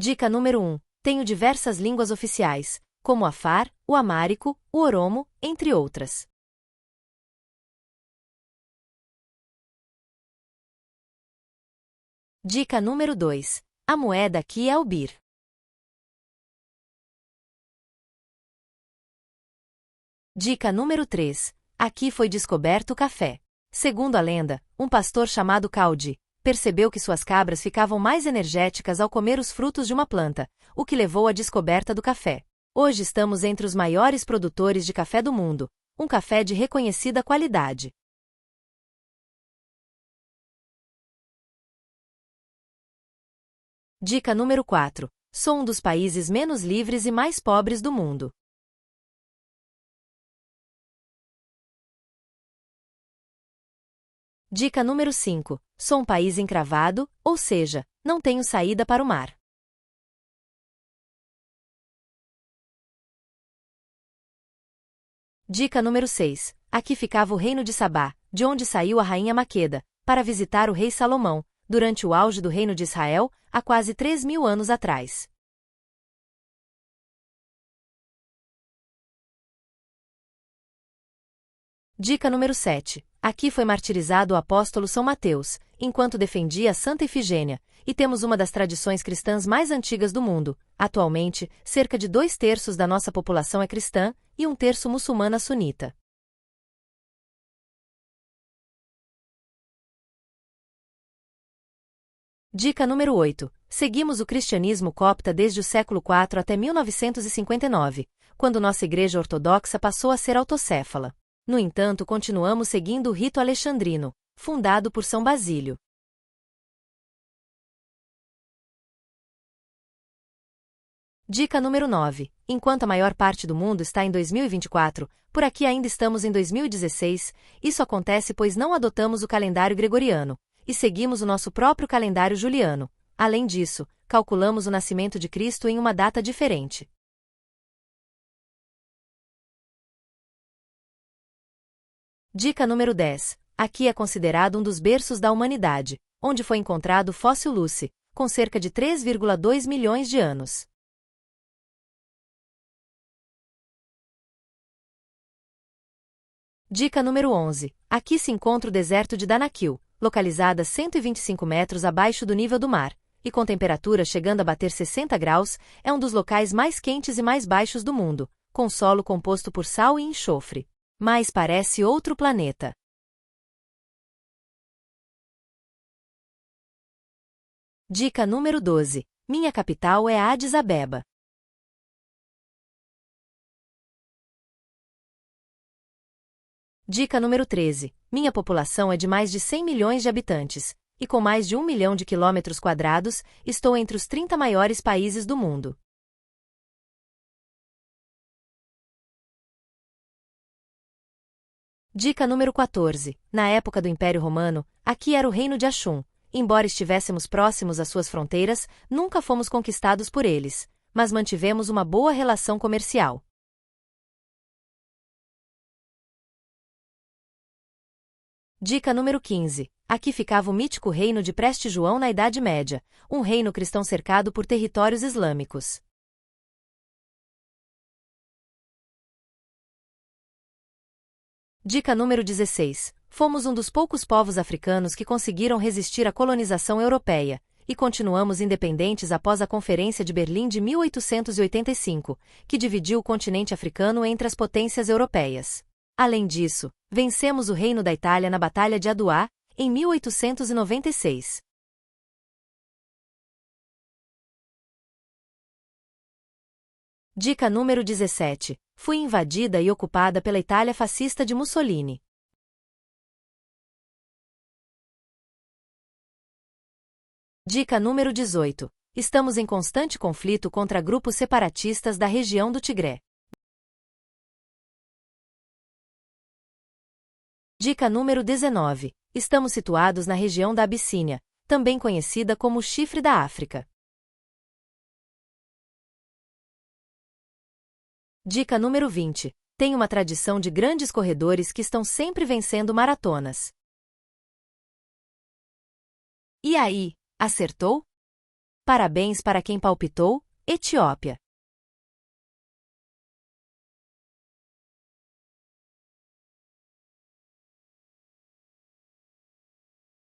Dica número 1. Tenho diversas línguas oficiais, como o Afar, o Amárico, o Oromo, entre outras. Dica número 2. A moeda aqui é o birr. Dica número 3. Aqui foi descoberto o café. Segundo a lenda, um pastor chamado Caudi percebeu que suas cabras ficavam mais energéticas ao comer os frutos de uma planta, o que levou à descoberta do café. Hoje estamos entre os maiores produtores de café do mundo, um café de reconhecida qualidade. Dica número 4. Sou um dos países menos livres e mais pobres do mundo. Dica número 5. Sou um país encravado, ou seja, não tenho saída para o mar. Dica número 6. Aqui ficava o reino de Sabá, de onde saiu a rainha Maqueda, para visitar o rei Salomão, durante o auge do reino de Israel, há quase 3.000 anos atrás. Dica número 7. Aqui foi martirizado o apóstolo São Mateus, enquanto defendia Santa Ifigênia, e temos uma das tradições cristãs mais antigas do mundo. Atualmente, cerca de 2/3 da nossa população é cristã e 1/3 muçulmana sunita. Dica número 8. Seguimos o cristianismo copta desde o século IV até 1959, quando nossa igreja ortodoxa passou a ser autocéfala. No entanto, continuamos seguindo o rito alexandrino, fundado por São Basílio. Dica número 9. Enquanto a maior parte do mundo está em 2024, por aqui ainda estamos em 2016. Isso acontece pois não adotamos o calendário gregoriano e seguimos o nosso próprio calendário juliano. Além disso, calculamos o nascimento de Cristo em uma data diferente. Dica número 10. Aqui é considerado um dos berços da humanidade, onde foi encontrado o fóssil Lucy, com cerca de 3,2 milhões de anos. Dica número 11. Aqui se encontra o deserto de Danakil, localizada a 125 metros abaixo do nível do mar, e com temperatura chegando a bater 60 graus, é um dos locais mais quentes e mais baixos do mundo, com solo composto por sal e enxofre. Mas parece outro planeta. Dica número 12. Minha capital é Addis Abeba. Dica número 13. Minha população é de mais de 100 milhões de habitantes, e com mais de 1 milhão de quilômetros quadrados, estou entre os 30 maiores países do mundo. Dica número 14. Na época do Império Romano, aqui era o reino de Axum. Embora estivéssemos próximos às suas fronteiras, nunca fomos conquistados por eles, mas mantivemos uma boa relação comercial. Dica número 15. Aqui ficava o mítico reino de Preste João na Idade Média, um reino cristão cercado por territórios islâmicos. Dica número 16. Fomos um dos poucos povos africanos que conseguiram resistir à colonização europeia, e continuamos independentes após a Conferência de Berlim de 1885, que dividiu o continente africano entre as potências europeias. Além disso, vencemos o Reino da Itália na Batalha de Aduá, em 1896. Dica número 17. Fui invadida e ocupada pela Itália fascista de Mussolini. Dica número 18. Estamos em constante conflito contra grupos separatistas da região do Tigré. Dica número 19. Estamos situados na região da Abissínia, também conhecida como o Chifre da África. Dica número 20. Tem uma tradição de grandes corredores que estão sempre vencendo maratonas. E aí, acertou? Parabéns para quem palpitou, Etiópia.